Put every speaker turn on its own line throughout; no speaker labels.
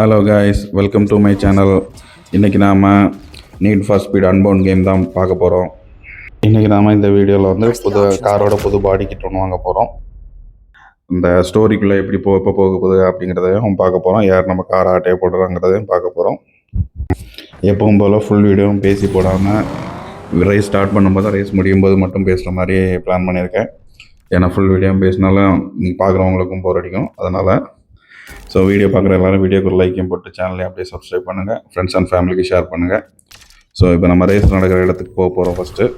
Hello guys, welcome to my channel. இன்றைக்கி நாம் need for speed unbound game தான் பார்க்க போகிறோம். இன்றைக்கி நாம் இந்த வீடியோவில் வந்து புது பாடி கிட் ஒன்று வாங்க போகிறோம். இந்த ஸ்டோரிக்குள்ளே எப்படி எப்போ போக போகுது அப்படிங்கிறதையும் பார்க்க போகிறோம். யார் நம்ம காரை ஆட்டையை போடுறாங்கிறதையும் பார்க்க போகிறோம். எப்பவும் போல் ஃபுல் வீடியோவும் பேசி போடாமல் ரேஸ் ஸ்டார்ட் பண்ணும்போது ரேஸ் முடியும் போது மட்டும் பேசுகிற மாதிரி பிளான் பண்ணியிருக்கேன். ஏன்னா ஃபுல் வீடியோவும் பேசினாலும் நீங்கள் பார்க்குறவங்களுக்கும் போர் அடிக்கும். அதனால் வீடியோ பார்க்குற எல்லோரும் வீடியோக்கு ஒரு லைக்கையும் போட்டு சேனலையும் அப்படியே சப்ஸ்கிரைப் பண்ணுங்கள். ஃப்ரெண்ட்ஸ் அண்ட் ஃபேமிலிக்கு ஷேர் பண்ணுங்கள். இப்போ நம்ம ரேஸ் நடக்கிற இடத்துக்கு போக போகிறோம். ஃபஸ்ட்டு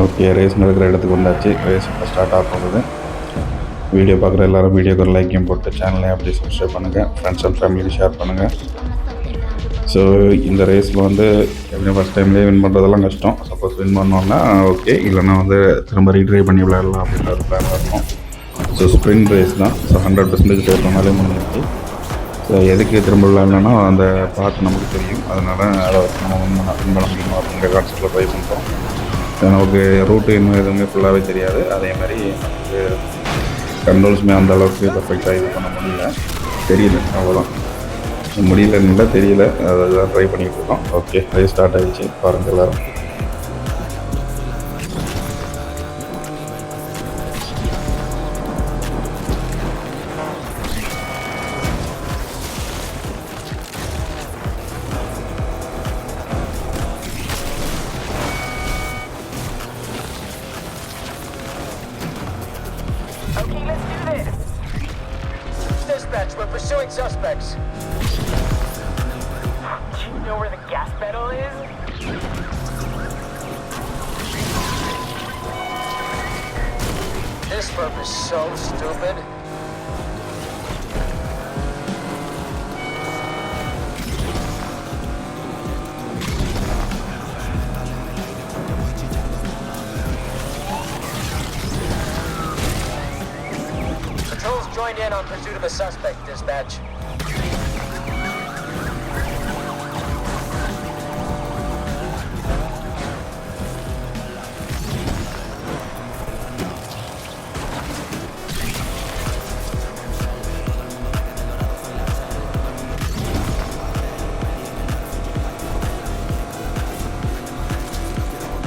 ஓகே, ரேஸ் நடக்கிற இடத்துக்கு வந்தாச்சு. ரேஸ் இப்போ ஸ்டார்ட் ஆக போகுது. வீடியோ பார்க்குற எல்லோரும் வீடியோக்கு ஒரு லைக்கையும் போட்டு சேனலையும் அப்படியே சப்ஸ்கிரைப் பண்ணுங்கள். ஃப்ரெண்ட்ஸ் அண்ட் ஃபேமிலிக்கு ஷேர் பண்ணுங்கள். இந்த ரேஸில் வந்து எப்படியும் ஃபஸ்ட் டைம்லேயே வின் பண்ணுறதெல்லாம் கஷ்டம். சப்போஸ் வின் பண்ணோன்னா ஓகே, இல்லைன்னா வந்து திரும்ப ரீட்ரை பண்ணி விளையாடலாம் அப்படின்ற ஒரு பிளான் இருக்கும். ஸ்ப்ரிண்ட் ரேஸ் தான். 100% பேசுகிறனாலே முடிஞ்சிச்சு. எதுக்கு திரும்ப விளையாடலன்னா அந்த பார்த்து நமக்கு தெரியும். அதனால் அதை வச்சு நம்ம வின் பண்ண முடியுமா அப்படிங்கிற கான்செப்டில் ட்ரை பண்ணுறோம். நமக்கு ரூட்டு இன்னும் எதுவுமே ஃபுல்லாகவே தெரியாது. அதே மாதிரி நமக்கு கண்ட்ரோல்ஸுமே அந்த அளவுக்கு பர்ஃபெக்டாக இது பண்ண தெரியல. அவ்வளோதான், முடியலன்னு தெரியல. அதுதான் ட்ரை பண்ணிகிட்டு இருக்கோம். ஓகே, ரேஸ் ஸ்டார்ட் ஆகிடுச்சு. பாருங்கள் எல்லோரும்.
Okay, let's do this. Dispatch, we're pursuing suspects. Do you know where the gas pedal is? This perp is so stupid. Joined in on pursuit of a suspect, dispatch.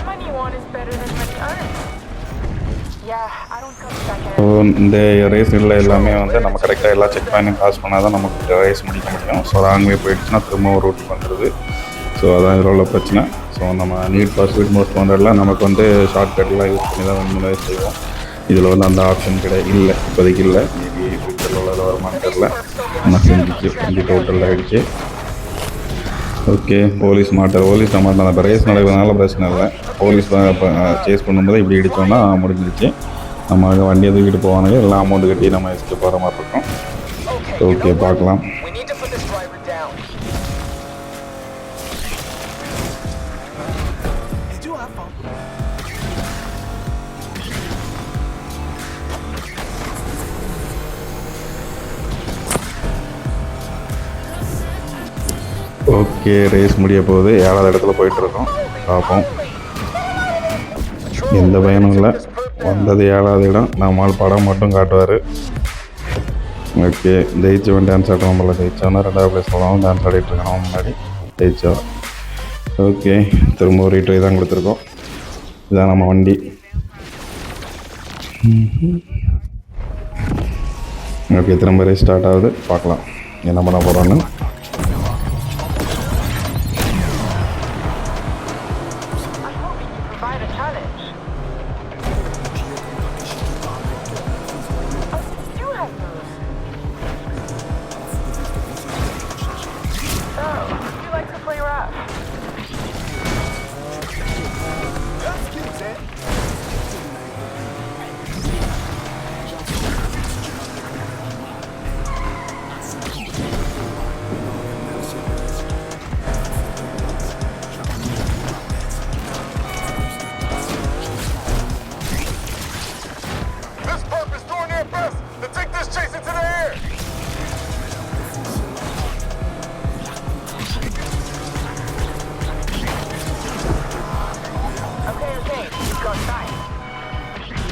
Money won is better than money earned. இந்த ரேஸில் எல்லாமே வந்து நம்ம கரெக்டாக எல்லாம் check பண்ணி pass பண்ணால் தான் நமக்கு ரேஸ் முடிக்க முடியும். ஸோ லாங்வே போயிடுச்சுன்னா திரும்ப ஒரு ரூட்டுக்கு வந்துடுது. ஸோ அதான் இதில் உள்ள பிரச்சனை.
ஸோ நம்ம நீட் ஃபார் ஸ்பீட் மோஸ்ட் வாண்டட்லாம் நமக்கு வந்து ஷார்ட்கட்லாம் யூஸ் பண்ணி தான் முன்னாடி செய்வோம். இதில் வந்து அந்த ஆப்ஷன் இல்லை, இப்போதைக்கு இல்லை. மேபி ஃபியூச்சரில் உள்ள வருமானு தெரில. ஆனால் செஞ்சிச்சு, வண்டி டோட்டல் ஆகிடுச்சு. ஓகே, போலீஸ் போலீஸ் நம்ம அந்த ரேஸ் நடக்கிறதுனால பிரச்சனை இல்லை. போலீஸ் சேஸ் பண்ணும்போது இப்படி இடித்தோன்னா முடிஞ்சிருச்சு. நம்ம வண்டியை தூக்கிட்டு போவானுங்க, எல்லாம் அமௌண்ட் கட்டி நம்ம எஸ்கேப் போகிற மாதிரி இருக்கும். ஓகே, பார்க்கலாம். ஓகே, ரேஸ் முடிய போகுது. 7வது இடத்துல போயிட்டுருக்கோம். பார்ப்போம். எந்த பயனும் இல்லை. வந்தது 7வது இடம். நம்மால் படம் மட்டும் காட்டுவார். ஓகே, ஜெயிச்சவன் டான்ஸ் ஆடுற நம்மள ஜெயிச்சோன்னா 2வது ப்ளேஸ் போகலாம். டான்ஸ் ஆடிட்டுருக்கோம் முன்னாடி ஜெயிச்சோம். ஓகே, திரும்ப ஒரு ரீட்ரை தான் கொடுத்துருக்கோம். இதான் நம்ம வண்டி. ஓகே, திரும்ப ரேஸ் ஸ்டார்ட் ஆகுது. பார்க்கலாம் என்ன பண்ண போகிறோன்னு.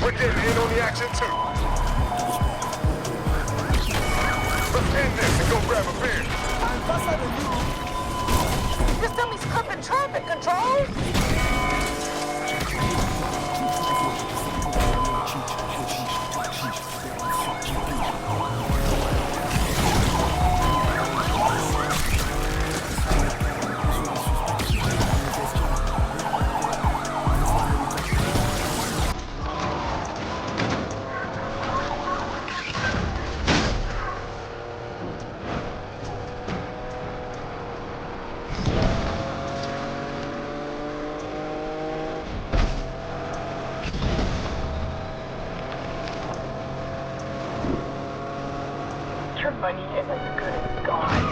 We're getting in on the action too. Let's end this and go grab a beer. I'm faster than you.
This dummy's clipping traffic control. Your money is as good as gone.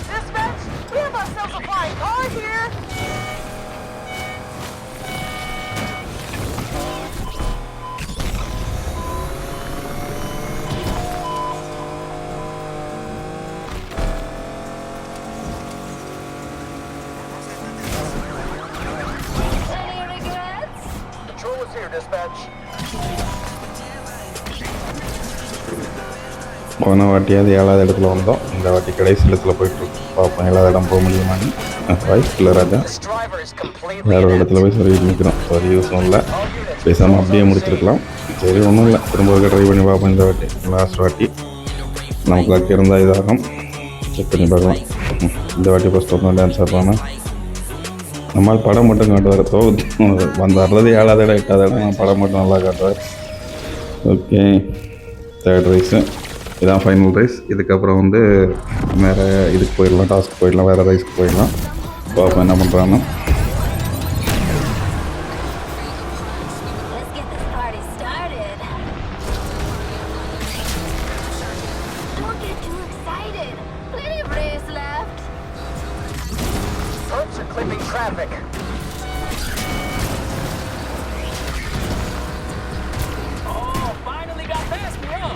Dispatch, we have ourselves a flying car here.
Any regrets?
Patrol is here, dispatch.
போன வாட்டியாவது 7வது இடத்துல வந்தோம். இந்த வாட்டி கடைசி இடத்துல போயிட்டுருக்கோம். பார்ப்போம் 7வது இடம் போக முடியுமான்னு. வாய்ஸ் இல்லை ராஜா.
This driver is completely
வேறு ஒரு
inept.
இடத்துல போய் சரி நிற்கிறோம். ஒரு யூஸும் இல்லை. பேசாமல் அப்படியே முடிச்சிருக்கலாம். சரி, ஒன்றும் இல்லை. திரும்ப ஒரு ட்ரை பண்ணி பார்ப்போம். இந்த வாட்டி லாஸ்ட் வாட்டி நமக்கு லக் இருந்தால் இதாகும். செக் பண்ணி பார்க்கலாம். இந்த வாட்டி ஃபஸ்ட் ஒருத்தன் டான்ஸ் ஆடுறானா. நம்மால் படம் மட்டும் காட்டுவார். வர்றது 7வது இடம் 8வது இடம் படம் மட்டும் நல்லா காட்டுவார். ஓகே, 3rd ரைஸு இதான் ஃபைனல் ரைஸ். இதுக்கப்புறம் வந்து வேறு இதுக்கு போயிடலாம், டாஸ்க்கு போயிடலாம், வேறு ரைஸ்க்கு போயிடலாம். பார்ப்போம் என்ன பண்ணுறான்னு.
Let's get this party started. Don't get too excited. Plenty of race left.
Perps are clipping traffic. Oh, finally got past me, huh?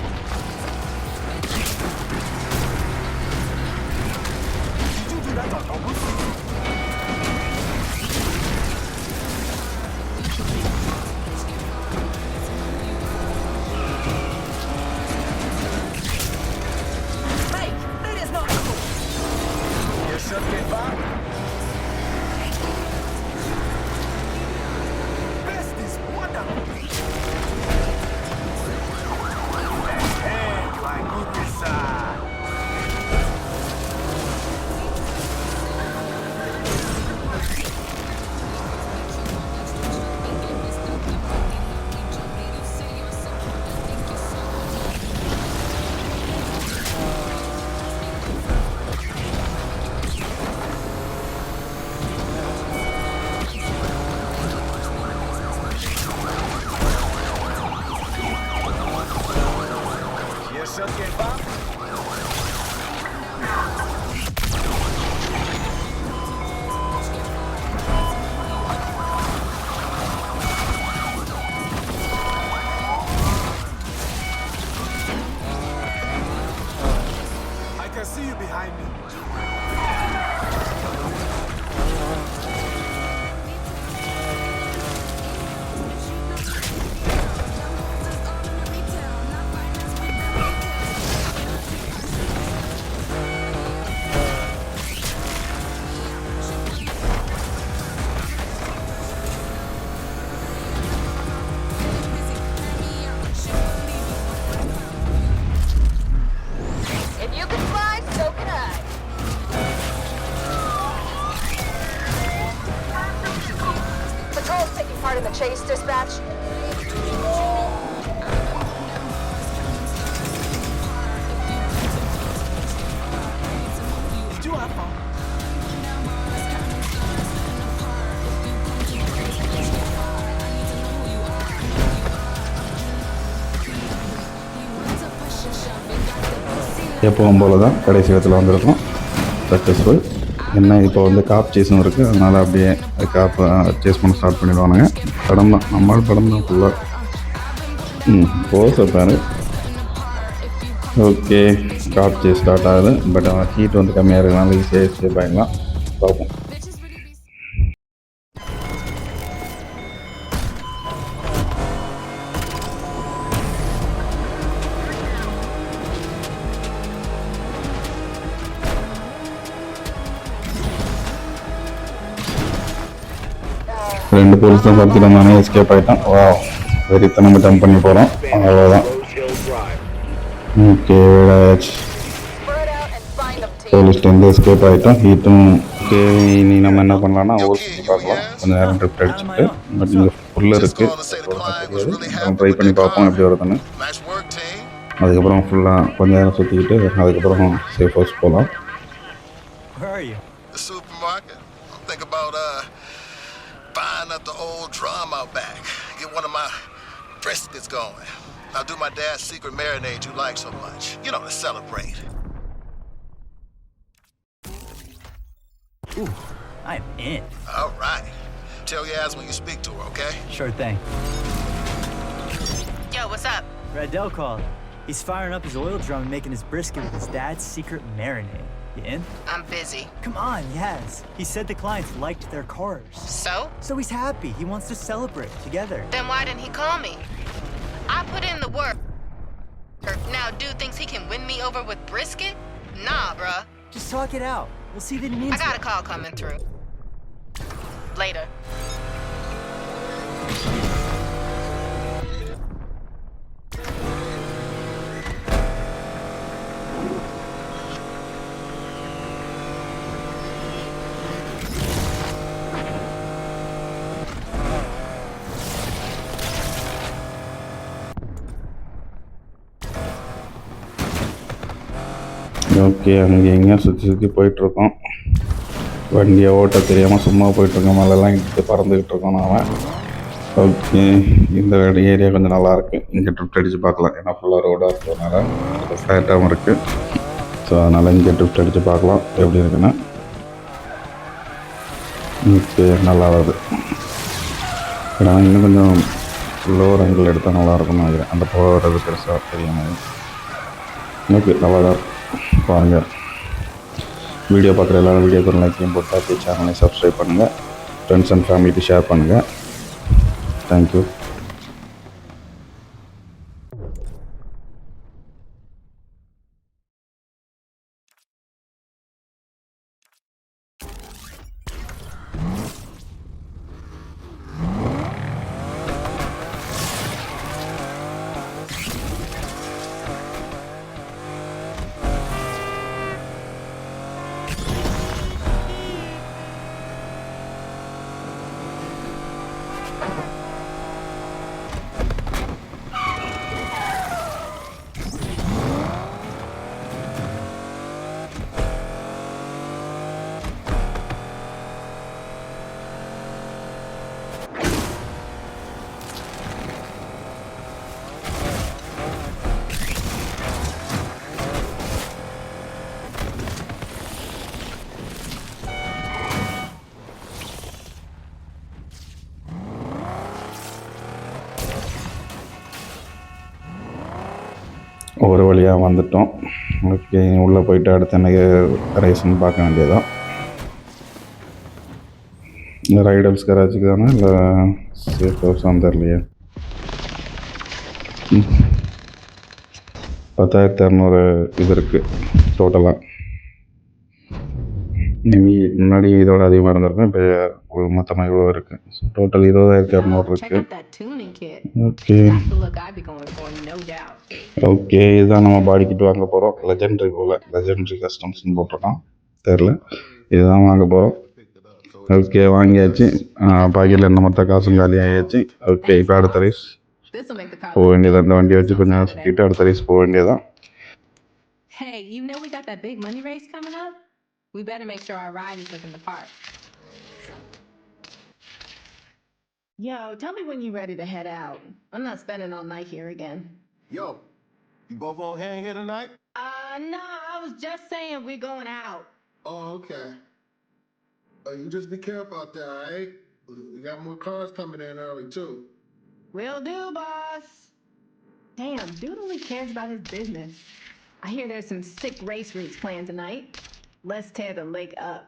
can see you behind me.
If you can fly, so can I. Patrol's taking part in the chase, dispatch.
எப்பவும் போல தான் கடைசி இடத்துல வந்திருக்கோம். Successful. என்ன இப்போ வந்து காப் சேஸும் இருக்குது, அதனால் அப்படியே காப் சேஸ் பண்ண ஸ்டார்ட் பண்ணிடுவானுங்க. படம் தான் நம்மளால் படம் தான் ஃபுல்லாக. போஸ் பாரு. ஓகே, காப் சேஸ் ஸ்டார்ட் ஆகுது. பட் ஹீட் வந்து கம்மியாக இருக்கிறனால ஈஸியாக எஸ்கேப் ஆகிடலாம். பார்ப்போம். ரெண்டு போலீஸ் தான் பார்த்துட்டு வந்தானே, எஸ்கேப் ஆகிட்டான். வா, வெறித்தனம் ஜம்ப் பண்ணி போகிறோம். அவ்வளோதான். Okay,
Spread out and find them, team.
போலீஸ்லேருந்து எஸ்கேப் ஆகிட்டோம். ஹீட்டும் ஓகே. இனி நம்ம என்ன பண்ணலாம்னா ஊர் சுற்றி பார்க்கலாம். கொஞ்சம் நேரம் ட்ரிப் அடிச்சுட்டு. பட் இங்கே ஃபுல்லாக இருக்குது, தெரியாது. ட்ரை பண்ணி பார்ப்போம் எப்படி வருதுன்னு.
Nice work, team.
அதுக்கப்புறம் ஃபுல்லாக கொஞ்சம் நேரம் சுற்றிக்கிட்டு அதுக்கப்புறம் சேஃப் ஹவுஸ் போகலாம்.
Where are you?
The supermarket. I'm thinking about buying up the old drum out back. Get one of my briskets going. I'll do my dad's secret marinade you like so much. You know, to celebrate.
Ooh, I'm in.
All right. Tell Yaz when you speak to her, okay?
Sure thing.
Yo, what's up?
Radell called. He's firing up his oil drum and making his brisket with his dad's secret marinade. You in?
I'm busy.
Come on, Yaz. He said the clients liked their cars.
So?
So he's happy. He wants to celebrate together.
Then why didn't he call me? I put in the work. Now dude thinks he can win me over with brisket? Nah, bruh.
Just talk it out. We'll see that he means
I got a
it.
call coming through. Later.
Okay, அங்கே எங்கேயும் சுற்றி போயிட்டுருக்கோம். வண்டியை ஓட்ட தெரியாமல் சும்மா போயிட்டுருக்கோம். மேலெல்லாம் இட்டு பறந்துக்கிட்டு இருக்கோம் நாம். ஓகே, இந்த ஏரியா கொஞ்சம் நல்லாயிருக்கு. இங்கே ட்ரிஃப்ட் அடித்து பார்க்கலாம். ஏன்னா ஃபுல்லாக ரோடாக இருக்கிறதுனால ஃப்ளாட்டாகவும் இருக்குது. ஸோ அதனால் இங்கே ட்ரிஃப்ட் அடித்து பார்க்கலாம் எப்படி இருக்குன்னா. ஓகே, நல்லா வருது. ஏன்னா இன்னும் கொஞ்சம் லோவர் ஆங்கிள் எடுத்தால் நல்லாயிருக்கும்னு நினைக்கிறேன். அந்த போகிறது பெருசாக தெரியாமல். ஓகே, நல்லா தான் பாருங்கள். வீடியோ பார்க்குற எல்லாரும் வீடியோக்கு ஒரு லைக்கையும் போட்டு அப்படியே சேனலை சப்ஸ்கிரைப் பண்ணுங்கள். ஃப்ரெண்ட்ஸ் அண்ட் ஃபேமிலிக்கு ஷேர் பண்ணுங்கள். தேங்க்யூ. ஒரு வழியாக வந்துட்டோம். ஓகே, உள்ளே போயிட்டு அடுத்து என்ன ரேஸ்ன்னு பார்க்க வேண்டியதான். ரைடல்ஸ் கராஜுக்கு தானே இல்லை சேஃப் ஹவுஸான்னு தெரியலையே. 10,200 இது இருக்குது டோட்டலாக. மேபி முன்னாடி இதோட அதிகமாக இருந்திருக்கும். இப்போ மொத்தமாக இவ்வளோ இருக்குது. டோட்டல் 20,200 இருக்குது. ஓகே ஓகே, இதுதான் நம்ம பாடி கிட் வாங்க போகிறோம். லெஜெண்டரி போல், லெஜெண்டரி கஸ்டம்ஸ்னு போட்டிருக்கோம், தெரில. இதுதான் வாங்க போகிறோம். ஓகே, வாங்கியாச்சு. பாக்கெட்டில் என்ன மொத்த காசும் காலி ஆகியாச்சு. ஓகே, இப்போ அடுத்த ரேஸ் போக வேண்டியதான். இந்த வண்டியை வச்சு கொஞ்சம் சுற்றிட்டு அடுத்த ரேஸ் போக வேண்டியதான்.
Hey, you know we got that big money race coming up? We better make sure our ride is looking the part. Yo, tell me when you're ready to head out. I'm not spending all night here again.
Yo, you both on hand here tonight?
No, I was just saying we're going out.
Oh, okay. You just be careful out there, all right? We got more cars coming in early, too.
Will do, boss. Damn, dude only cares about his business. I hear there's some sick race routes planned tonight. Let's tear the lake up.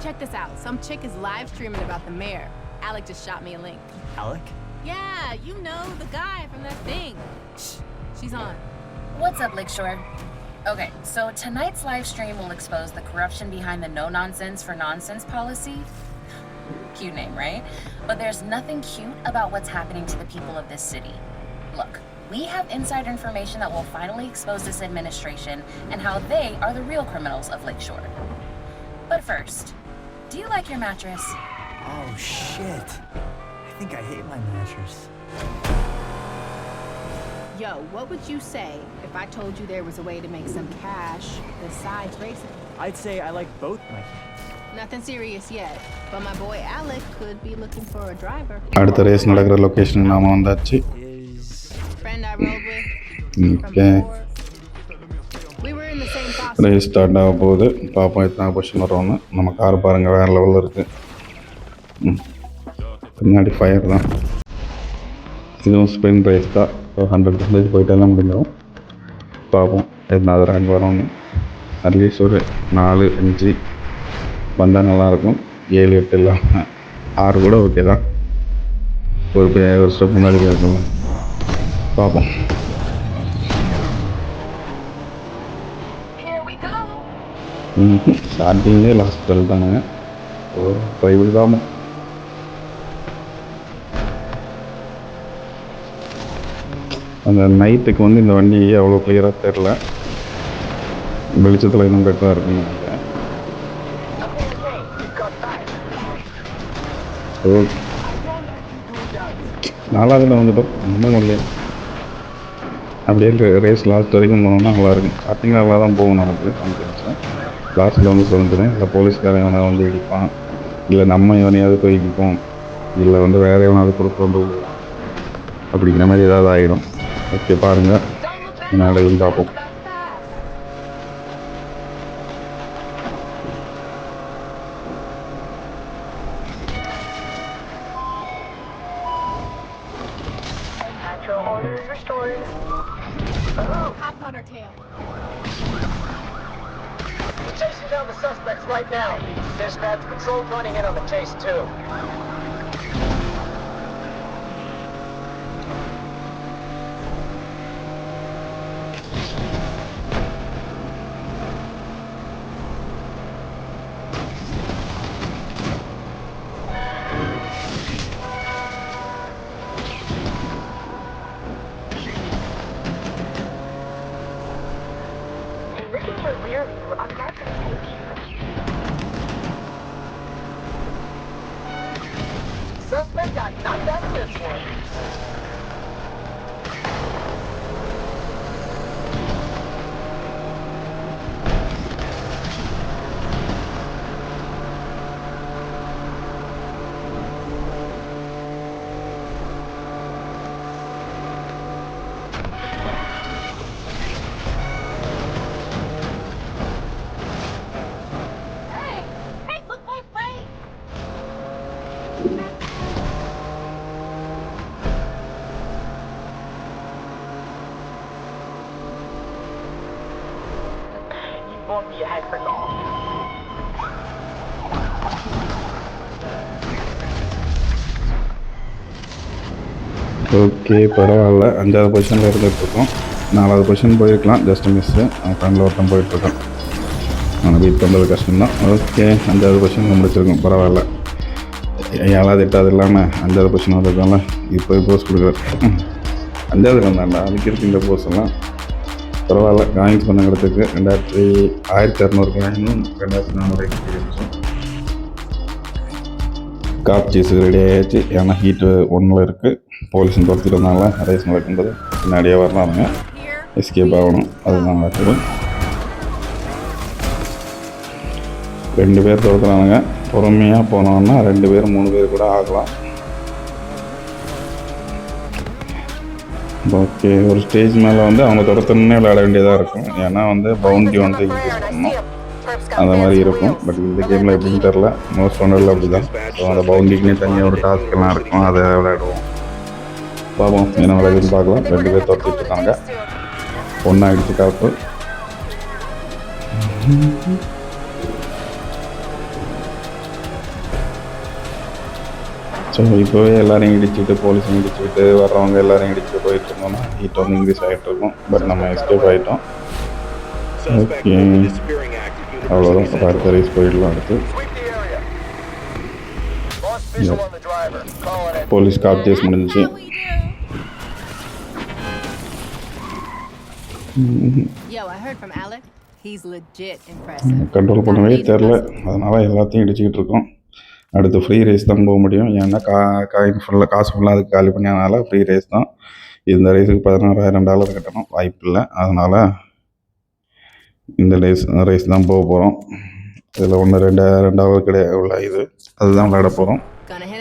Check this out. Some chick is live streaming about the mayor. Alec just shot me a link.
Alec?
Yeah, you know, the guy from that thing. Shh, she's on.
What's up, Lakeshore? Okay, so tonight's live stream will expose the corruption behind the no nonsense for nonsense policy. Cute name, right? But there's nothing cute about what's happening to the people of this city. Look, we have inside information that will finally expose this administration and how they are the real criminals of Lakeshore. But first, do you like your mattress?
Oh, shit. I think I hate my mattress.
Yo, what would you say if I told you there was a way to make some cash besides racing?
I'd say I like both my
Nothing serious yet, but my boy Alec could be looking for a driver.
அடுத்த race நடக்கிற லொக்கேஷனுக்கு நாம் வந்தாச்சு.
is...
Friend I rode with
okay,
we were in the same foster.
Race start ஆக போகுது. பார்ப்போம் எத்தனை position வரோன்னு. நம்ம car பாருங்கள், வேறு லெவலில் இருக்குது. பின்னாடி ஃபயர் தான். இதுவும் ஸ்பின் ரேஸ் தான். 100% போயிட்டாலும் முடிஞ்சிடும். பார்ப்போம் எத்தனாவது ரேங்க் வரோன்னு. அட்லீஸ்ட் ஒரு 4-5 வந்தால் நல்லாயிருக்கும். 7-8 இல்லாமல் 6 கூட ஓகே தான். ஒரு ஸ்டெப் முன்னாடி இருக்கணும். பார்ப்போம். ஸ்டார்டிங்கே லாஸ்ட் தானுங்க. ட்ரைவில் தான். அந்த நைட்டுக்கு வந்து இந்த வண்டி அவ்வளோ கிளியராக தெரில. வெளிச்சத்தில் இன்னும் பெட்டராக இருக்குன்னு நினைக்கிறேன். ஓகே, 4ஆவதுல வந்துட்டோம். ரொம்ப முடியல. அப்படியே ரேஸ் லாஸ்ட் வரைக்கும் போனோம்னா நல்லாயிருக்கும். ஸ்டார்டிங்கில் நல்லா தான் போகும் நமக்கு கான்ஃபிடன்ஸில். லாஸ்ட்டில் வந்து சொல்லிட்டுறேன், இல்லை போலீஸ்காரன் எவனாவது வந்து இடிப்பான், இல்லை நம்ம எவனையாவது போய் இடிப்போம், இல்லை வந்து வேறு எவனாவது கொடுத்து வந்து அப்படிங்கிற மாதிரி ஏதாவது ஆகிடும். ஓகே, பாருங்கள் நாளைக்கு பார்ப்போம்.
Natural order is restored.
Hop on her tail.
We're chasing down the suspects right now. Dispatch patrol joining in on the chase too. Suspect got knocked out of this one. You won't be a hyper doll.
Okay, பரவாயில்ல. 5வது பொசிஷனில் இருந்துகிட்ருக்கோம். 4வது position போயிருக்கலாம், just miss. ஃப்ரெண்டில் ஒருத்தன் போயிட்டுருக்கான், அவனை beat பண்ணுறது கஷ்டம்தான். Okay, 5வது பொசிஷன் முடிச்சிருக்கோம், பரவாயில்ல. 7வது 8வது இல்லாமல் 5வது பொசிஷன் வந்திருக்கோம்ல. இப்போ போஸ் கொடுக்குறேன். 5வது வந்தாண்டா, அதுக்கு இருக்கு இந்த போஸ் எல்லாம். பரவாயில்ல. காயின்ஸ் பண்ணுங்கிறதுக்கு 1200 காயினும் 2400 எக்ஸ்பீரியன்ஸும். காப் சேஸுக்கு ரெடி ஆகிடுச்சு. ஏன்னா ஹீட்டு 1ல் இருக்குது. போலீஸும் துரத்திட்டதுனால ரேஸ் நடக்கும்போது பின்னாடியே வரலாமுங்க. எஸ்கேப் ஆகணும், அதுதான் நடக்குது. 2 பேர் துரத்துறானுங்க. பொறுமையாக போனோம்னா 2 பேர் 3 பேர் கூட ஆகலாம். ஓகே, ஒரு ஸ்டேஜ் மேலே வந்து அவங்க துரத்துன்னே விளையாட வேண்டியதாக இருக்கும். ஏன்னா வந்து பவுண்டி வந்து இன்க்ரீஸ் பண்ணணும், அந்த மாதிரி இருக்கும். பட் இந்த கேமில் எப்படின்னு தெரில, மோஸ்ட் ஒன்றில் அப்படி தான். ஸோ அந்த பவுண்டிக்குன்னே தனியாக ஒரு டாஸ்க்கெல்லாம் இருக்கும், அதை விளையாடுவோம். பார்ப்போம் என்ன விளையாடுன்னு பார்க்கலாம். 2 பேர் துரத்திட்டு இருக்காங்க. ஒன்றாகிடுச்சு காப்பு. ஸோ இப்போவே எல்லோரையும் இடிச்சுட்டு, போலீஸும் இடிச்சுட்டு, வர்றவங்க எல்லோரையும் இடிச்சுட்டு போயிட்டு இருந்தோம்னா ஹீட் வந்து இன்க்ரீஸ் ஆகிட்டு இருக்கும். பட் நம்ம எஸ்கேப் ஆகிட்டோம். ஓகே, அவ்வளோதான். இப்போ அடுத்த ரேஸ் போயிடலாம். அடுத்து போலீஸ் காப் சேஸ் முடிஞ்சிச்சு.
Yo, I heard from Alec. He's legit impressive.
Control பண்ணவே தெரில, அதனால் எல்லாத்தையும் இடிச்சுக்கிட்டு இருக்கோம். அடுத்து ஃப்ரீ ரேஸ் தான் போக முடியும். ஏன்னா காயின் ஃபுல்லாக காசு ஃபுல்லாக அதுக்கு காலி பண்ணியதுனால ஃப்ரீ ரேஸ் தான். இந்த ரேஸுக்கு $16,000 கட்டணும், வாய்ப்பு இல்லை. அதனால் இந்த ரேஸ் தான் போக போகிறோம். இதில் 2,000 கிடையாது உள்ள இது, அதுதான் விளையாட போகிறோம்.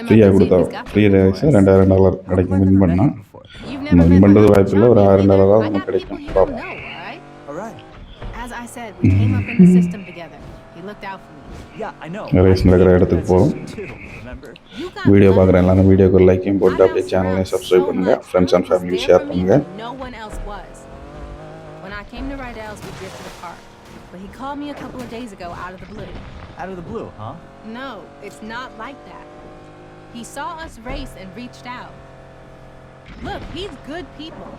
ஃப்ரீயாக கொடுத்தா ஃப்ரீ ரேஸு $2,000 கிடைக்கும். வின் பண்ணால் நம்ம வின் பண்ணுறது வாய்ப்பு இல்லை, ஒரு $6,000 நமக்கு கிடைக்கும். பார்ப்போம்.
As I said, we came up in the system together. He looked out for me.
Yeah, I know.
Race நடக்கிற இடத்துக்கு போகிறோம். வீடியோ பார்க்குற எல்லாரும் வீடியோக்கு ஒரு லைக்கையும் போட்டு அப்படியே சேனலையும் சப்ஸ்கிரைப் பண்ணுங்கள். ஃப்ரெண்ட்ஸ் அண்ட் ஃபேமிலி ஷேர் பண்ணுங்கள்.
No one else was. When I came to Rydell's, we drifted apart. But he called me a couple of days ago out of the blue.
Out of the blue, huh?
No, it's not like that. He saw us race and reached out. Look, he's good people.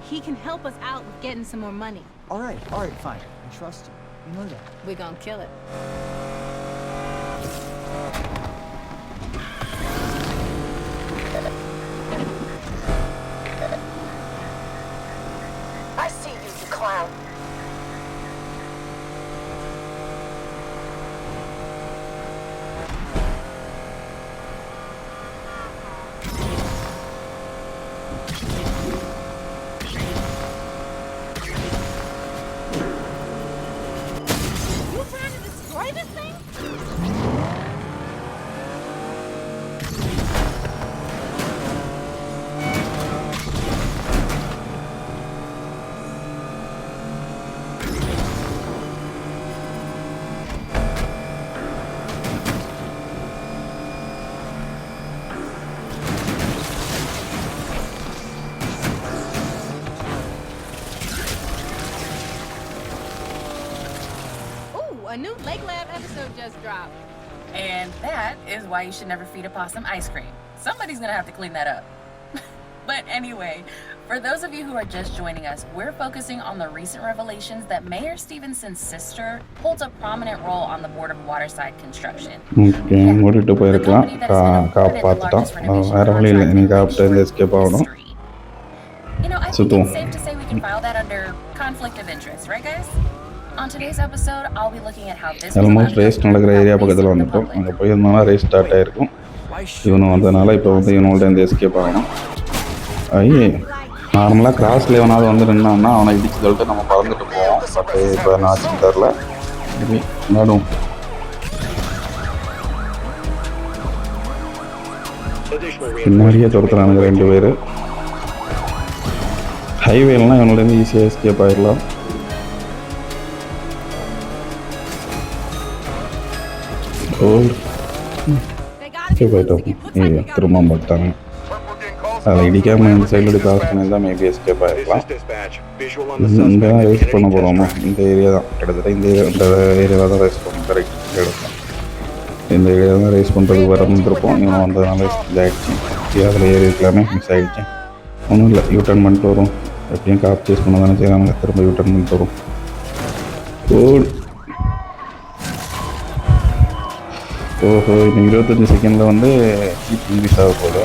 He can help us out with getting some more money.
All right, fine. I trust you. You know that.
We're gonna kill it.
I see you, you clown.
You trying to destroy this thing? A new Lake Lab episode just dropped. And that is why you should never feed a possum ice cream. Somebody's gonna have to clean that up. But anyway, for those of you who are just joining us, we're focusing on the recent revelations that Mayor Stevenson's sister holds a prominent role on the board of Waterside Construction.
Okay, மூடிட்டு போயிருக்கலாம். பார்த்துட்டோம், வேறு வழி இல்லை. நீங்கள் காப்பிட்டு escape ஆகணும்.
You know, I think it's safe to say we can file that under conflict of interest, right guys? On today's episode, I'll be looking at how this
almost race நடக்கிற area பக்கத்தில் வந்துட்டோம். அங்கே போயிருந்தோம்னா race start ஆகிருக்கும். இவனு வந்ததுனால இப்போ வந்து இவனோட எஸ்கேப் ஆகணும். ஐயே, நார்மலாக கிராஸில் எவனாவது வந்து நின்னான்னா அவனை இடிச்சு சொல்லிட்டு நம்ம பறந்துட்டு போவோம். பட் இப்போ நான் ஆச்சுன்னு தெரில. நடும் பின்னாடியே துரத்துறானுங்க 2 பேர். ஹைவேலாம் இவனோடலேருந்து ஈஸியாக எஸ்கேப் ஆகிடலாம். போயிட்டோம். திரும்ப பார்த்தாங்க. அதில் இடிக்காமல் இந்த சைடில் கிராஸ் பண்ணியிருந்தால் மேபி எஸ்கேப் ஆகிருக்கலாம். இங்கே தான் ரேஸ் பண்ண போகிறோமா? இந்த ஏரியா தான் கிட்டத்தட்ட இந்த ஏரியாவில் தான் ரேஸ் பண்ணணும். கரெக்ட், இந்த இடம் தான். இந்த ஏரியா தான் ரேஸ் பண்ணுறதுக்கு வரந்துருப்போம். இவன் வந்ததுனால இதாகிடுச்சு. அதில் ஏறி இருக்கலாமே, மிஸ் ஆகிடுச்சு. ஒன்றும் இல்லை, யூட்டர்ன் பண்ணிட்டு வரும். எப்படியும் காப் சேஸ் பண்ண தானே செய்யறாங்க. திரும்ப யூட்டர்ன் பண்ணிட்டு வரும். ஓஹோ, இன்னும் 25 செகண்டில் வந்து ஜீப் இன்க்ரீஸ் ஆக போகுது.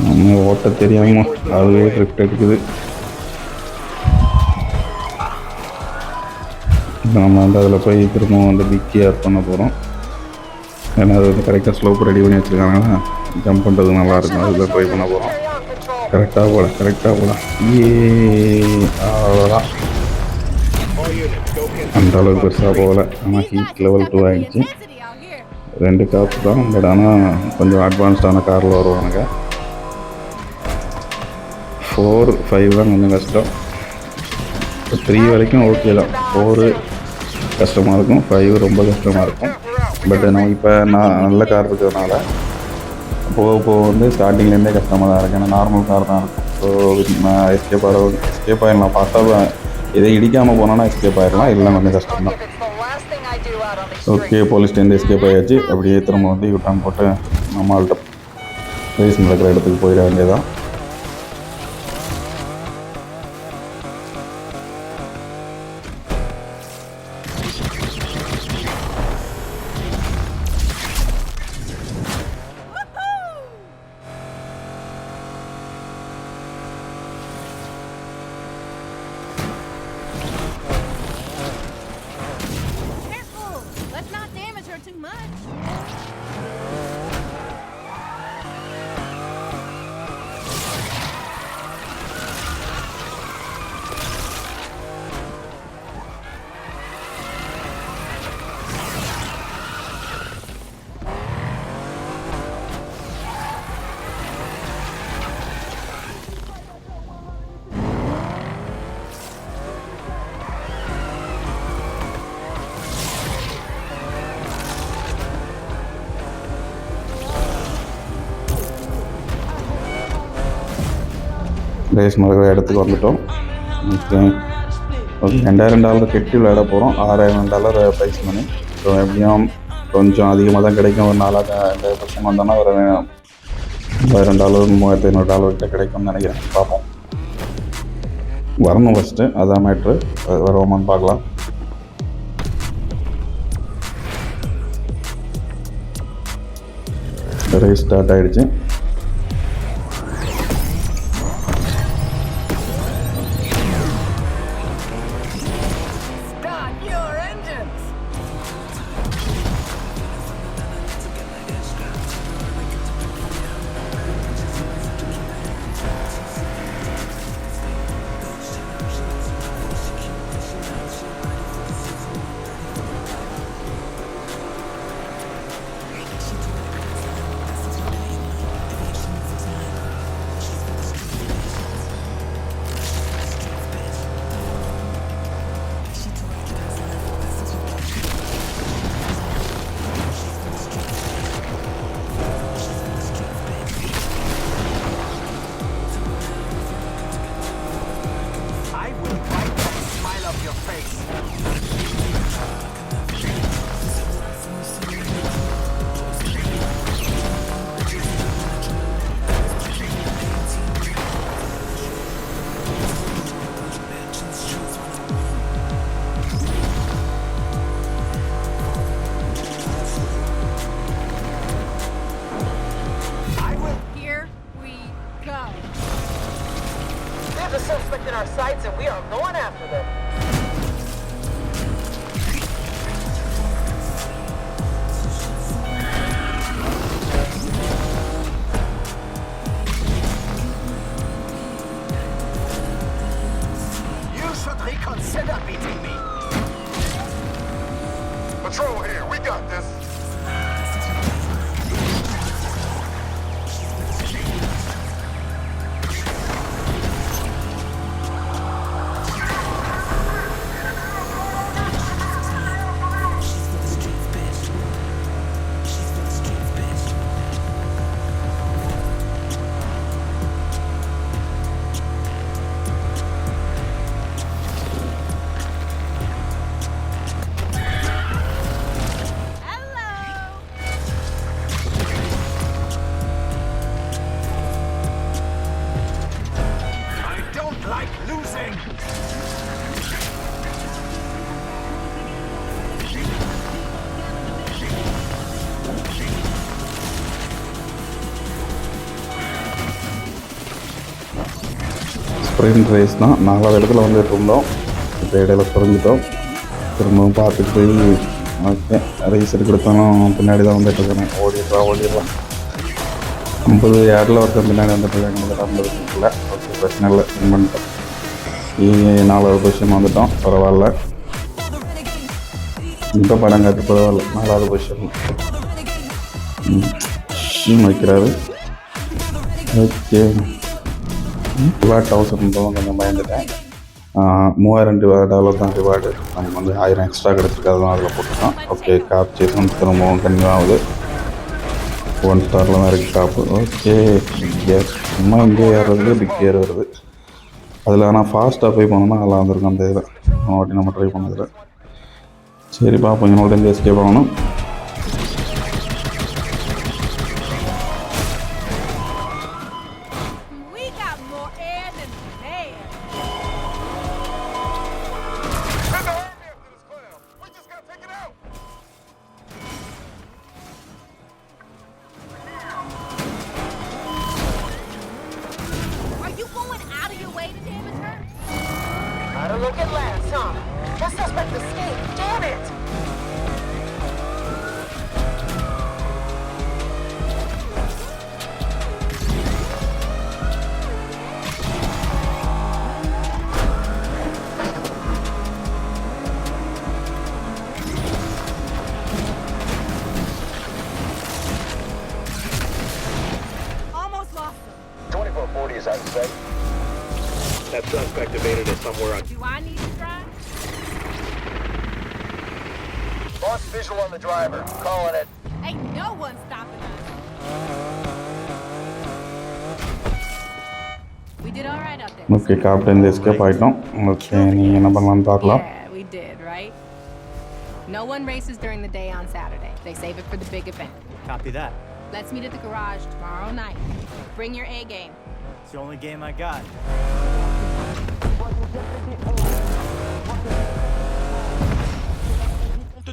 நம்ம ஓட்ட தெரியாமல் அதுவே ட்ரிஃப்ட் எடுக்குது. இப்போ நம்ம வந்து அதில் போய் திரும்ப வந்து பிக்கி ஆட் பண்ண போகிறோம். ஏன்னா அது வந்து கரெக்டாக ஸ்லோப் ரெடி பண்ணி வச்சுருக்காங்கன்னா ஜம்ப் பண்ணுறது நல்லாயிருக்கும். அதுதான் ட்ரை பண்ண போகிறோம். கரெக்டாக போகல. அவ்வளோதான். அந்த அளவுக்கு பெருசாக போகலை. ஆனால் ஹீட் லெவல் 2 ஆகிடுச்சு. 2 காப்பு தான். பட் ஆனால் கொஞ்சம் அட்வான்ஸ்டான காரில் வருவானுங்க. 4, 5 தான் கொஞ்சம் கஷ்டம். 3 வரைக்கும் ஓகே தான். 4 கஷ்டமாக இருக்கும், 5 ரொம்ப கஷ்டமாக இருக்கும். பட் நம்ம இப்போ நல்ல கார் இருக்கிறதுனால போக வந்து ஸ்டார்டிங்லேருந்தே கஷ்டமாக தான் இருக்குது. ஏன்னா நார்மல் கார் தான் இருக்கும். ஸோ எஸ்கேப் ஆகிடலாம். பார்த்தா இதை இடிக்காமல் போனோன்னா எஸ்கேப் ஆகிடலாம். இல்லை கொஞ்சம் கஷ்டம் தான். ஓகே, போலீஸ்டேருந்து எஸ்கேப் ஆகியாச்சு. அப்படியே திரும்ப வந்து யூட்டர்ன் போட்டு நம்மள்கிட்ட ரேஸ் நடக்கிற இடத்துக்கு போயிட வேண்டியதான். ரேஸ் நடக்கிற இடத்துக்கு வந்துட்டோம். ஓகே, $2000 கெட்டி விளையாட போகிறோம். $6000 ப்ரைஸ் மணி. ஸோ எப்படியும் கொஞ்சம் அதிகமாக தான் கிடைக்கும். ஒரு 4,000 வந்தோன்னா ஒரு $1000 $3,500 கிட்ட கிடைக்கும்னு நினைக்கிறேன். பார்ப்போம், வரணும் ஃபஸ்ட்டு, அதான் மேட்ரு. வருவோமான்னு பார்க்கலாம். ரேஸ் ஸ்டார்ட் ஆகிடுச்சு.
There's a suspect in our sights and we are going after them.
Patrol here. We got this.
Sprint race தான் 4வது இடத்துல வந்துட்டு இருந்தோம். இப்போ இடையில குறைஞ்சிட்டோம். திரும்பவும் பார்த்துட்டு போய் ஓகே ரேஸ் எடுத்தாலும் பின்னாடி தான் வந்துட்டு இருக்கேன். ஓடிடலாம் 50 யார்டில் ஒருத்தர் பின்னாடி வந்துட்டு இருக்காங்க. 50 இல்லை ஓகே பிரச்சனை இல்லை. வின் பண்ணிட்டோம். 4வது பொசிஷன் வந்துட்டோம். பரவாயில்ல. இப்போ படம் காட்டு பரவாயில்ல. 4வது பொசிஷன் வைக்கிறாரு. ஓகே ரிவார்ட் 1000 கொஞ்சம் பயந்துட்டேன். 3000 ரிவார்டாவில் தான் ரிவார்டு. நமக்கு வந்து 1000 எக்ஸ்ட்ரா கிடச்சிருக்கு. அதெல்லாம் அதில் போட்டுருக்கோம். ஓகே காப் சேஸ் வந்து திரும்பவும் கன்னியூ ஆகுது. 1 ஸ்டாரில் தான் இருக்குது காப்பு. ஓகே பிக் கியர் சும்மா இங்கே ஏறுறது பிக் கியர் வருது. அதில் ஆனால் ஃபாஸ்ட்டாக போய் போனோம்னா நல்லா வந்திருக்கும். அந்த இதில் வாட்டி நம்ம ட்ரை பண்ணதில். சரி பார்ப்போம். என்னோட எஸ்கேப் ஆகணும்.
Gotta look at Lance, huh? That suspect escaped. Damn it!
Almost lost him.
2440 is out of sight.
That suspect evaded us somewhere on.
Do I need to drive?
Lost visual on the driver. Calling it.
Ain't no one stopping us. We did all right out there.
Okay captain escape ஆகிட்டோம். Okay நீ என்ன பண்ணலான்னு பார்க்கலாம்.
Yeah, we did, right? No one races during the day on Saturday. They save it for the big event.
Copy that.
Let's meet at the garage tomorrow night. Bring your A game.
It's the only game I got.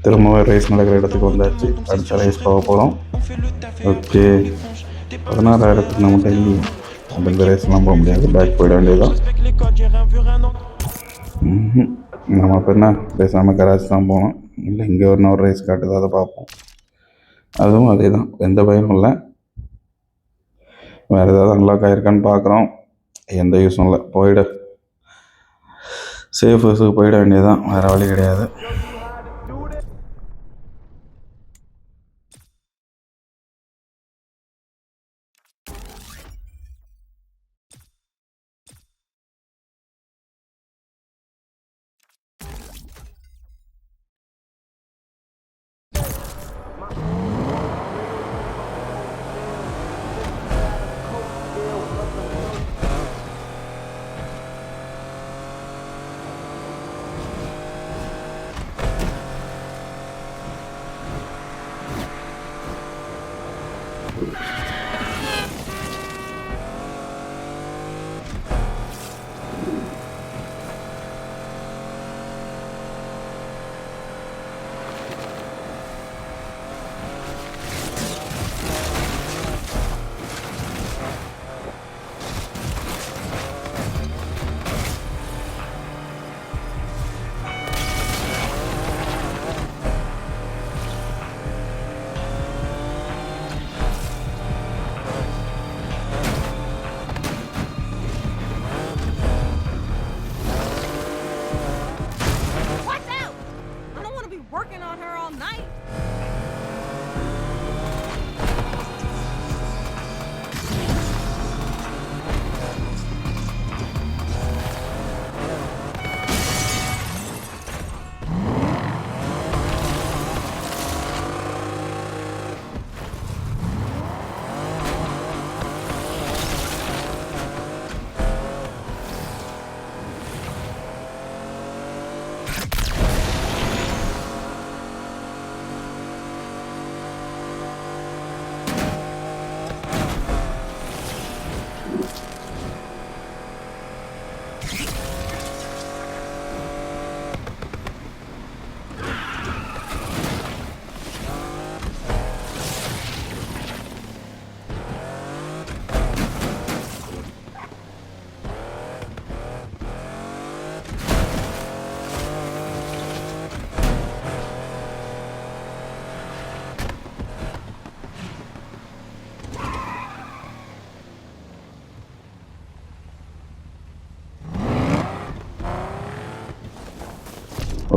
திரும்பவும் race நடக்கிற இடத்துக்கு வந்தாச்சு. அடுத்த race போக போகிறோம். Okay 16,000 நம்மகிட்ட இல்லையே. அப்போ இந்த ரேஸ்லாம் போக முடியாது. பேக் போயிட வேண்டியதுதான். நம்ம இப்போ என்ன பேசாமல் கராஜ் தான் போகணும். இல்லை இங்கே ஒரு ரேஸ் காட்டுது, அதை பார்ப்போம். அதுவும் அதே தான், எந்த பயனும் இல்லை. வேறு ஏதாவது அன்லாக் ஆகிருக்கான்னு பார்க்குறோம். எந்த யூஸும் இல்லை. போயிட சேஃப் ஹவுஸுக்கு போயிட வேண்டியதுதான். வேறு வழி கிடையாது.
Watch out! I don't want to be working on her all
all night.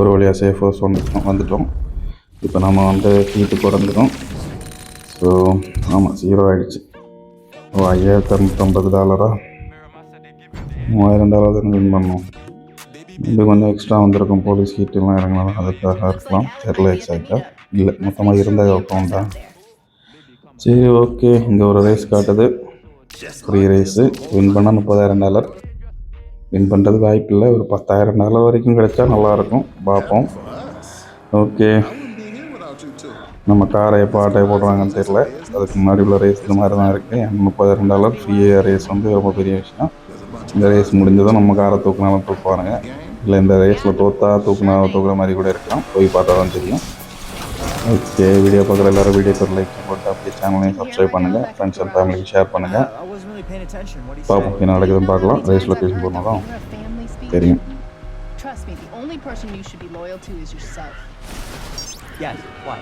ஒரு வழியாக சேஃப் ஹவுஸ் வந்துட்டோம். இப்போ நம்ம வந்து ஹீட்டு குறைஞ்சிடும். ஸோ ஆமாம், 0 ஆகிடுச்சு. ஓ, $5,250, $3,000 தான் வின் பண்ணோம். இது கொஞ்சம் எக்ஸ்ட்ரா வந்திருக்கும். போலீஸ் ஹீட்டெல்லாம் இறங்கினாலும் அதுக்காக இருக்கலாம், தெரில எக்ஸாக்டாக. இல்லை, மொத்தமாக இருந்த அக்கௌண்ட்டா. சரி, ஓகே. இங்கே ஒரு ரேஸ் காட்டுது, ஃப்ரீ ரேஸு. வின் பண்ணால் $30,000. வின் பண்ணுறது வாய்ப்பு இல்லை. ஒரு $10,000 வரைக்கும் கிடைச்சா நல்லாயிருக்கும், பார்ப்போம். ஓகே, நம்ம காரை எப்போ ஆட்டை போடுறாங்கன்னு தெரில. அதுக்கு முன்னாடி உள்ள ரேஸ் இந்த மாதிரி தான் இருக்குது. $30,000 ஃப்ரீ ரேஸ் வந்து ரொம்ப பெரிய விஷயம். இந்த ரேஸ் முடிஞ்சதும் நம்ம காரை தூக்குனாலும் தூக்குவானுங்க, இல்லை இந்த ரேஸில் தூக்குற மாதிரி கூட இருக்கலாம். போய் பார்த்தா தான் தெரியும். ஓகே, வீடியோ பார்க்குற எல்லோரும் வீடியோக்கு லைக் போட்டு அப்படியே சேனலையும் சப்ஸ்கிரைப் பண்ணுங்கள், ஃப்ரெண்ட்ஸ் அண்ட் ஃபேமிலிக்கு ஷேர் பண்ணுங்கள். பார்ப்போம் என்ன நடக்குதுன்னு பார்க்கலாம். ரேஸ் லொக்கேஷன் போனால் தான் தெரியும்.
Trust me, the only person you should be loyal to is yourself.
Yes, why?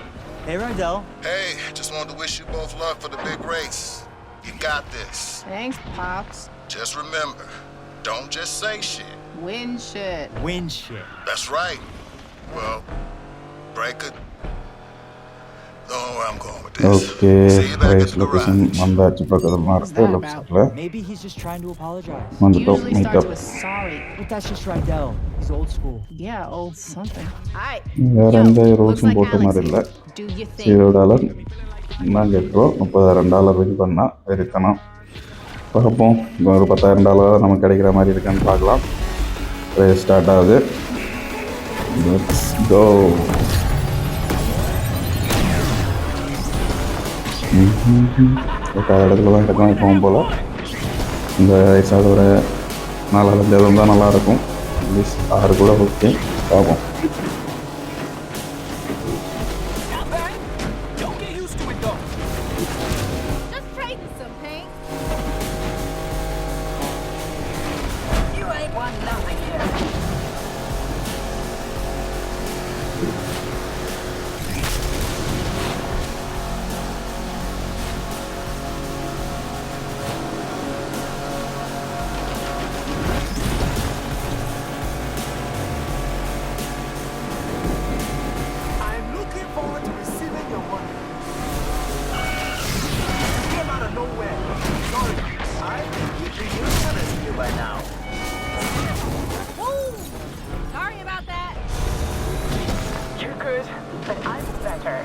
Hey, Rondell.
Hey, just wanted to wish you both luck for the big race. You got this.
Thanks, Pops.
Just remember, don't just say shit.
Win shit.
Win shit.
That's right. Well, break it. Don't know where I'm going with this.
Okay,
See you back
race
at the
location
garage.
வந்தாச்சு. பக்கத்தில் தான் இருக்குது, left சைடில்
Maybe he's just trying to apologize.
வந்துட்டோம்.
Usually
meetup.
starts with sorry.
But that's just Rondell. He's old school.
Yeah, old something. Alright.
வேறு
Yo,
எந்த
looks
ரூல்ஸும்
like
போட்ட
Alex
மாதிரி இல்லை.
is. Do your thing.
$0 நான் கேட்குறோம். $30,000 win பண்ணால் வெறித்தனம். பார்ப்போம், ஒரு $10,000 நமக்கு கிடைக்கிற மாதிரி இருக்கான்னு பார்க்கலாம். ரேஸ் ஸ்டார்ட் ஆகுது. Let's go. எட்டாவது இடத்துல தான் இருக்கும் எப்பவும் போல். இந்த ரேஸாவது ஒரு 4-5 இடம் தான் நல்லாயிருக்கும். 6 கூட ஓகே, பார்ப்போம்.
Just trading some paint.
You ain't won nothing yet. I'm looking forward to receiving your money. You came out of nowhere. Sorry, I think you honest you by now.
Woo! Sorry about that.
You're good, but I'm better.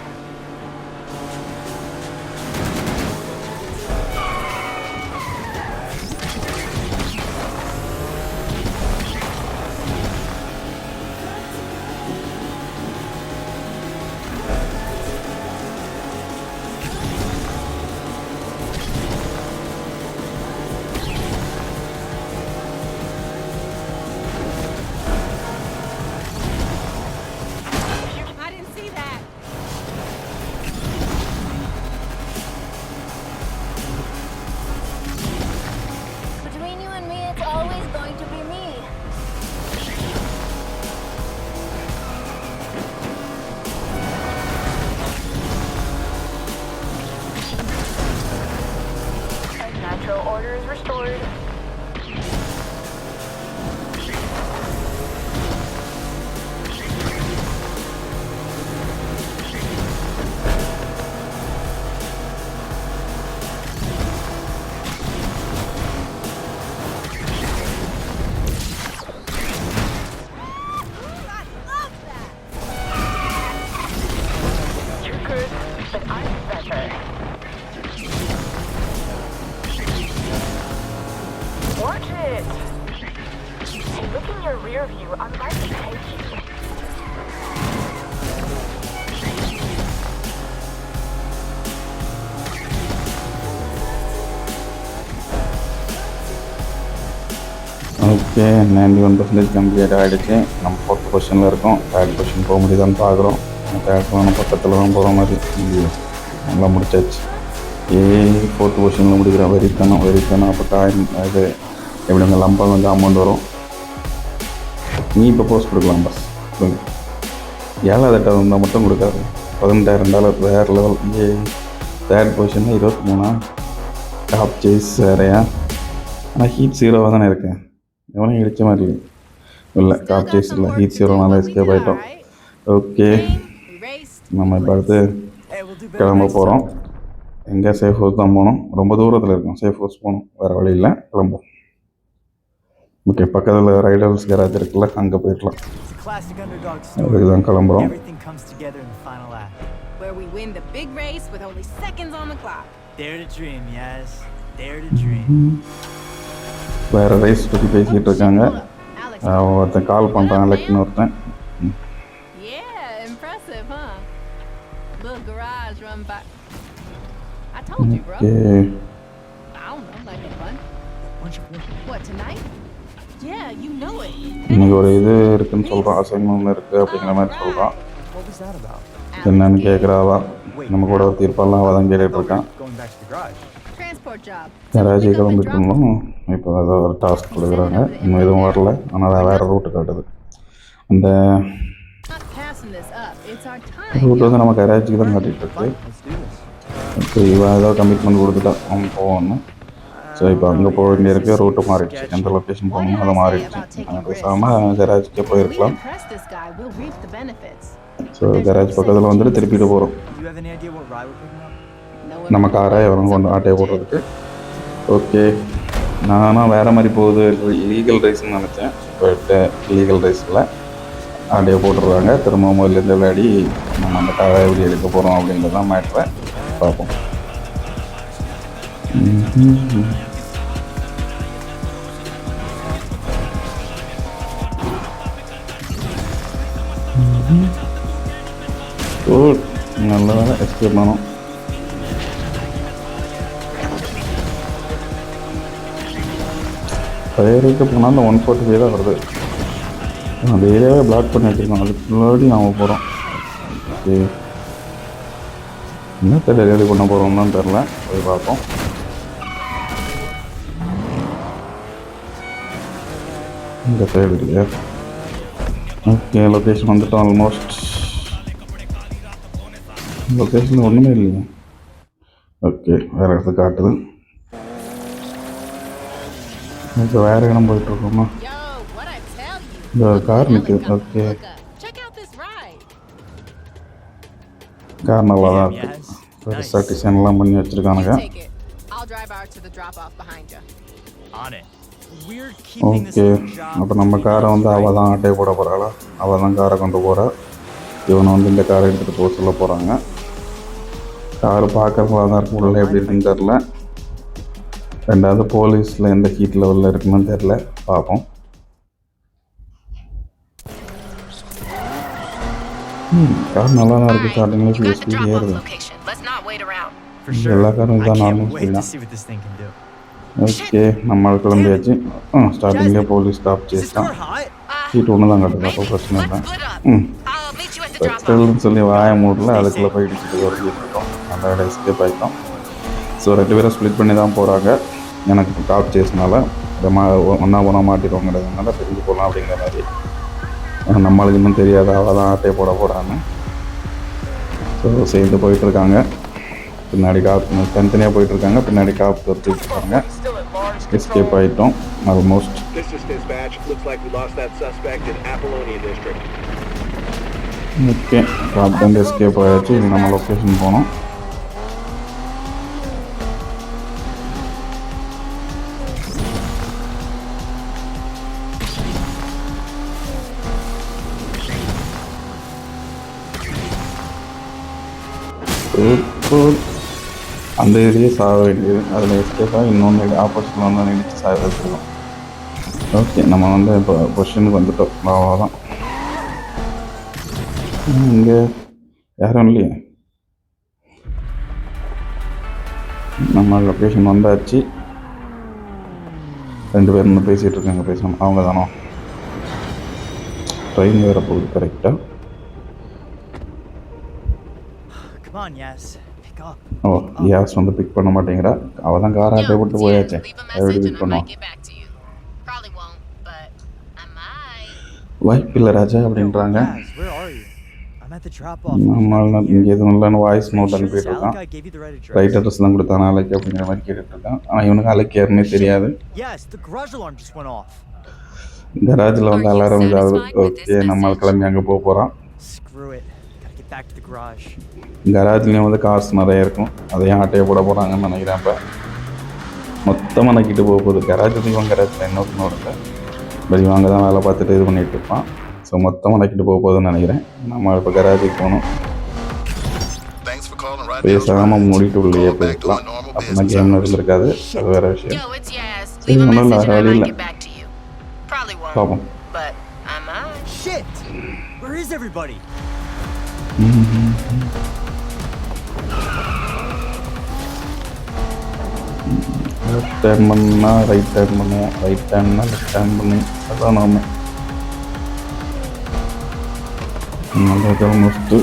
I didn't see that.
ice better. Watch it! Hey, look in your rear view. I'm about to take you.
Okay 91% complete ஆகிடுச்சு. நம்ம 4th பொசிஷனில் இருக்கோம். 3rd position போக முடியுதான்னு பார்க்குறோம். 3rd பக்கத்தில் தான் போகிற மாதிரி நல்லா முடிச்சாச்சு. 4th பொசிஷனில் முடிக்கிறோம். வெறித்தனம் அப்போ காயின் இது எப்படி இந்த லம்பம் வந்து அமௌண்ட் வரும். நீ இப்போ போஸ்ட் கொடுக்கலாம் பஸ் கொடுங்க. 7வது வந்தால் மட்டும் கொடுக்காது. $18,000 வேறு லெவல். 3rd பொசிஷனில் 23 டாப் சேஸ் வேறையா. ஆனால் ஹீட் 0 தானே இருக்கேன். எவனையும் இடித்த மாதிரி இல்லை. டாப் சேஸ் இல்லை, ஹீட் 0 எஸ்கேப் ஆகிட்டோம். ஓகே, நம்ம இப்போ அடுத்து கிளம்ப போகிறோம். எங்கே சேஃப் ஹவுஸ் தான் போகணும். ரொம்ப தூரத்தில் இருக்கும். சேஃப் ஹவுஸ் போகணும், வேறு வழி இல்லை. கிளம்பும். ஓகே, பக்கத்தில் ரைடர்ஸ் கேரேஜ் இருக்குல்ல, அங்கே போயிடலாம். அதுக்கு தான் கிளம்புறோம்.
Everything comes together in the final act.
Where we win the big race with only seconds on the clock.
Dare to dream, yes. Dare to dream.
வேறு ரைஸ் பற்றி பேசிக்கிட்டு இருக்காங்க. ஒருத்தன் கால் பண்ணுறான், லெக்னு ஒருத்தன்.
Yeah, impressive, huh? Little garage run by. I told you, bro.
Okay,
I don't know, might be fun. What, tonight? Yeah, you know it.
இன்னைக்கு ஒரு இது இருக்குன்னு சொல்கிறான், அசைன்மெண்ட் இருக்குது அப்படிங்கிற மாதிரி சொல்கிறான்.
What was that about?
என்னன்னு கேட்குறாவா. நம்ம கூட ஒரு தீர்ப்பெல்லாம் அவள் தான் கேட்டுட்டு இருக்கான்.
Going back to the garage.
Transport job.
யாராச்சும் கிளம்பிட்டு இருந்தோம். இப்போ ஏதோ ஒரு டாஸ்க் கொடுக்குறாங்க. இன்னும் எதுவும் வரல, ஆனால் வேறு ரூட்டு காட்டுது. அந்த
Not passing this up. It's our time.
Route வந்து நம்ம கராச்சிக்கு தான் காட்டிகிட்டு இருக்கு.
Let's do this.
இப்போ இவன் ஏதோ கமிட்மெண்ட் கொடுத்துட்டா அவன் போகணும். ஸோ இப்போ அங்கே போக வேண்டியிருக்கு. ரூட்டு மாறிடுச்சு. எந்த லொக்கேஷன் போகணுமோ அதை மாறிடுச்சு. பேசாமல் கராஜுக்கே
We
போயிருக்கலாம்.
impress this guy, we'll reap the benefits.
So garage பக்கத்தில் வந்துட்டு திருப்பிட்டு போகிறோம்.
Do you have any idea what ride we're picking up?
No
நம்ம காரை இவங்க கொண்டு ஆட்டையை போடுறதுக்கு. ஓகே, நானும் வேறு மாதிரி போகுது. லீகல் ரைஸ்ன்னு நினச்சேன். போயிட்டு லீகல் ரைஸில் ஆட்டையை போட்டுருவாங்க. திரும்ப முதல்லேருந்து விளையாடி நம்ம அந்த காரை எப்படி எடுக்க போகிறோம் அப்படின்றதான் மேட்ரை பார்ப்போம். குட், நல்ல வேலை எஸ்கேப் பண்ணோம். பழையருக்கு போனால் அந்த 145 தான் வருது. அந்த ஏரியாவே பிளாக் பண்ணி வச்சுருக்கோம். அதுக்கு முன்னாடி நாம் போகிறோம். ஓகே, என்ன தெரியல, ரெடி பண்ண போகிறோம்னு தெரில. போய் பார்ப்போம். இந்த சைடு இல்லையா? ஓகே, லொக்கேஷன் வந்துட்டோம். ஆல்மோஸ்ட் லொக்கேஷன் ஒன்றுமே இல்லைங்க. ஓகே, வேறு இடத்துக்கு காட்டுது. இப்போ வேறு இடம் போயிட்டுருக்கோமா?
Yo, what I tell you?
இந்த ஒரு கார் நிற்குது. Okay,
Check out this ride.
Car நல்லா தான் இருக்குது. பெருசாக டிசைன்லாம் பண்ணி வச்சுருக்கானுங்க.
You take it. I'll drive out to the drop off behind you.
On it. We're keeping this
okay,
little job.
அப்போ நம்ம காரை வந்து அவள் தான் ஆட்டையை போட போகிறாளா? அவள் தான் காரை கொண்டு போகிறா. இவனை வந்து இந்த காரை எடுத்துகிட்டு போக சொல்ல போகிறாங்க. கார் பார்க்குறப்ப தான் இருக்கும். உள்ள எப்படி இருக்குன்னு தெரில. ரெண்டாவது போலீஸில் எந்த ஹீட் லெவலில் இருக்குன்னு தெரில. பார்ப்போம். கார் நல்லா தான் இருக்குது. ஸ்டார்டிங்கில்
You got the
speed
drop-off
ஏறுது.
location. Let's not wait around.
For sure.
எல்லா காரும்
I
இதான்
can't
normal
wait
speed
to
தான்.
see what this thing can do.
Okay, நம்ம கிளம்பியாச்சு. ஸ்டார்டிங்லேயே police stop
Is this
chase தான்.
car hot?
ஹீட் ஒன்று தான் காட்டுது. அப்போ பிரச்சனை இல்லை.
Let's split up.
ம்,
I'll meet you at the drop-off.
பெட்ரோல்னு சொல்லி வாய மூடல. அதுக்குள்ளே போய் இடிச்சுட்டு இருக்கோம். நல்லா எஸ்கேப் ஆகிட்டோம். ஸோ 2 பேரும் ஸ்ப்ளிட் பண்ணி தான் போகிறாங்க. எனக்கு டாப் சேஸ்னால ஒன்றா போனால் மாட்டிடுவோங்கிறதுனால தெரிஞ்சு போகலாம் அப்படிங்கிற மாதிரி. நம்மளுக்கு இன்னும் தெரியாது அவள் தான் ஆட்டையை போட போகிறான்னு. ஸோ சேர்ந்து போயிட்டுருக்காங்க. பின்னாடி காப் தனித்தனியாக போயிட்டுருக்காங்க. பின்னாடி காப் துரத்திட்டு இருக்காங்க.
Still at large
escape
control.
ஆகிட்டோம் almost.
This is dispatch. Looks like we lost that suspect in Apollonia District.
Okay, cop வந்து எஸ்கேப் ஆகிடுச்சு. இது நம்ம லொக்கேஷன் போனோம். சூப்பர். அந்த இதுலேயே சாக வேண்டியது, அதில் எஸ்கேப்பாக இன்னொன்று ஆப்போசிட்டில் வந்து நினைச்சு சாக வச்சுருக்கோம். ஓகே, நம்ம வந்து இப்போ பொசிஷனுக்கு வந்துட்டோம். அவ்வளோதான். இங்கே யாரும் இல்லையே. நம்ம லொக்கேஷன் வந்தாச்சு. 2 பேர் இன்னும் பேசிகிட்டு இருக்காங்க. பேசணும் அவங்க தானோ. ட்ரெயின் வேறு போகுது கரெக்டாக.
Come on, Yas. Pick up.
ஓ, யாஸ் வந்து பிக் பண்ண மாட்டேங்கிறா. அவள் தான் காரை ஆட்டை விட்டு போயாச்சே.
leave a
எப்படி
message
பிக்
and I
பண்ணுவோம்?
might get back to you. Probably won't, but I might.
வாய்ப்பில்லை ராஜா அப்படின்றாங்க.
Yas, where are you? I'm at the drop-off.
நம்மளால இங்கே எதுவும் இல்லைன்னு வாய்ஸ் நோட் அனுப்பிட்டு இருக்கான்.
Alec, I gave you the right address.
Right address தான் கொடுத்தான் நாளைக்கு அப்படிங்கிற மாதிரி கேட்டுட்டு இருக்கான். ஆனால் இவனுக்கு அலைக்கு யாருன்னே தெரியாது.
Yes, the garage alarm just went off.
கராஜில் வந்து அலாரம் இதாகுது. ஓகே, நம்ம கிளம்பி அங்கே போக போகிறோம்.
Screw it. Gotta get back to the garage.
கராஜ்லேயும் வந்து கார்ஸ் நிறைய இருக்கும். அதையும் ஆட்டையை போட போகிறாங்கன்னு நினைக்கிறேன். இப்போ மொத்தமாக நக்கிட்டு போக போகுது. கராஜ் இவன் கராஜில் இன்னொருத்தனோட பட் இவங்க தான் வேலை பார்த்துட்டு இது பண்ணிகிட்டு இருப்பான். ஸோ மொத்தமாக நக்கிட்டு போக போகுதுன்னு நினைக்கிறேன். நம்ம இப்போ கராஜுக்கு போகணும்.
Thanks for calling right now.
பேசாமல் மூடிட்டு உள்ளே போய்க்கலாம். அப்படின்னா கேம் இருந்திருக்காது. அது வேறு விஷயம்.
Yo, it's Yas.
சரி,
Leave a
ஒன்றும் இல்லை,
message
வேறு
and I
வழி
might
இல்லை.
get back to you. Probably won't,
பார்ப்போம்.
but I might.
Shit! Where is everybody?
Left turn பண்ணால் ரைட் டேர்ன் பண்ணுவோம். ரைட் டேர்ன்னா லெஃப்ட் டேர்ன் பண்ணி அதான் நாம நல்ல மோஸ்ட்டு.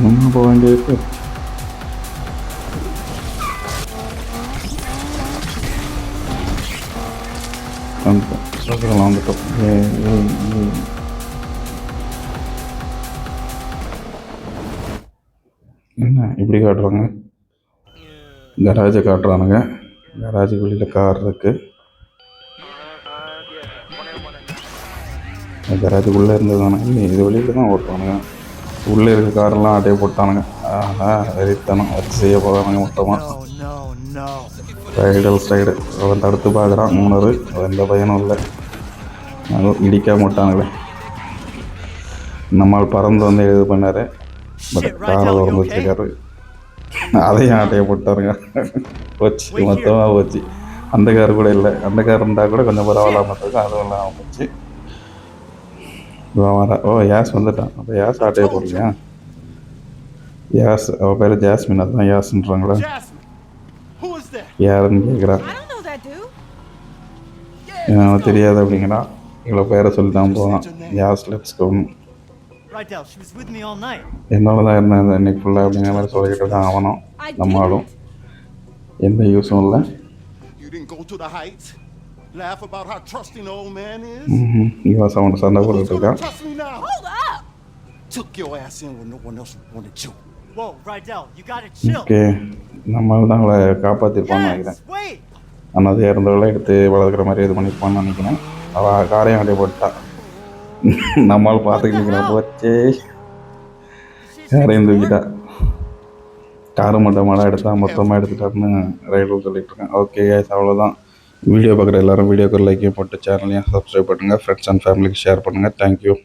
நம்ம போக வேண்டியது வந்துட்டோம். என்ன இப்படி காட்டுறாங்க? கராஜை காட்டுறானுங்க. கராஜுக்கு வெளியில் கார் இருக்குது. கராஜுக்குள்ளே இருந்தது தானே. இல்லை, இது வெளியில் தான் ஓட்டுவானுங்க. உள்ளே இருக்க காரெல்லாம் ஆட்டையை போட்டானுங்க. ஆஹா, வெறித்தனம் வச்சு செய்ய போகிறானுங்க மொத்தமாக.
No, no, no.
ரைடல் சைடு அவன் தடுத்து பார்க்குறான். 3 எந்த பையனும் இல்லை. இடிக்காம விட்டானுங்களே. நம்மால் பறந்து வந்து இது பண்ணார். பட் காரை திறந்து வச்சுருக்காரு. அதையும் ஆட்டையை போட்டாருங்க. போச்சு, மொத்தமாக போச்சு. அந்த கார் கூட இல்லை. அந்த கார் இருந்தால் கூட கொஞ்சம் பரவாயில்லாமல் இருக்கும். அதுவும் இல்லாமல் போச்சு. வர ஓ, யாஸ் வந்துட்டான். அப்போ யாஸ் ஆட்டையை போடலையா? யாஸ், அவள் பேர் ஜாஸ்மின். அதுதான் யாஸ்ன்றாங்களா? யாருன்னு கேட்குறான். எனக்கு தெரியாது அப்படிங்கிறா. இவ்வளோ பேரை சொல்லி தான் போவான். யாஸ் let's கோன்னு.
Right, Del, she was with me all night.
என்னோட தான் இருந்தேன் இன்னைக்கு ஃபுல்லாக அப்படிங்கிற மாதிரி சொல்லிக்கிட்டு தான் அவனும் நம்மளும். எந்த யூஸும் இல்லை. இவன் சவுண்ட் சண்டை போட்டுட்டு இருக்கான்.
Whoa, Rydell, you gotta chill.
Okay, நம்மளால தான் அவளை காப்பாற்றிருப்பான்னு நினைக்கிறேன்.
Wait.
அண்ணாதே இறந்தவளை எடுத்து வளர்க்குற மாதிரி இது பண்ணியிருப்பான்னு நினைக்கிறேன். அவள் காரையும் அடைய போட்டா. நம்மளால் பார்த்துக்கிட்டு இருக்கிறா. போச்சே, காரையும் தூக்கிட்டா. காரை மொத்தமாக எடுத்தா மொத்தமாக எடுத்துட்டாருன்னு ரைடர் சொல்லிட்டு இருக்கேன். ஓகே கைஸ், அவ்வளோதான். வீடியோ பார்க்குற எல்லோரும் வீடியோக்கு லைக்கையும் போட்டு சேனலையும் சப்ஸ்கிரைப் பண்ணுங்கள். ஃப்ரெண்ட்ஸ் அண்ட் ஃபேமிலிக்கு ஷேர் பண்ணுங்கள். தேங்க்யூ.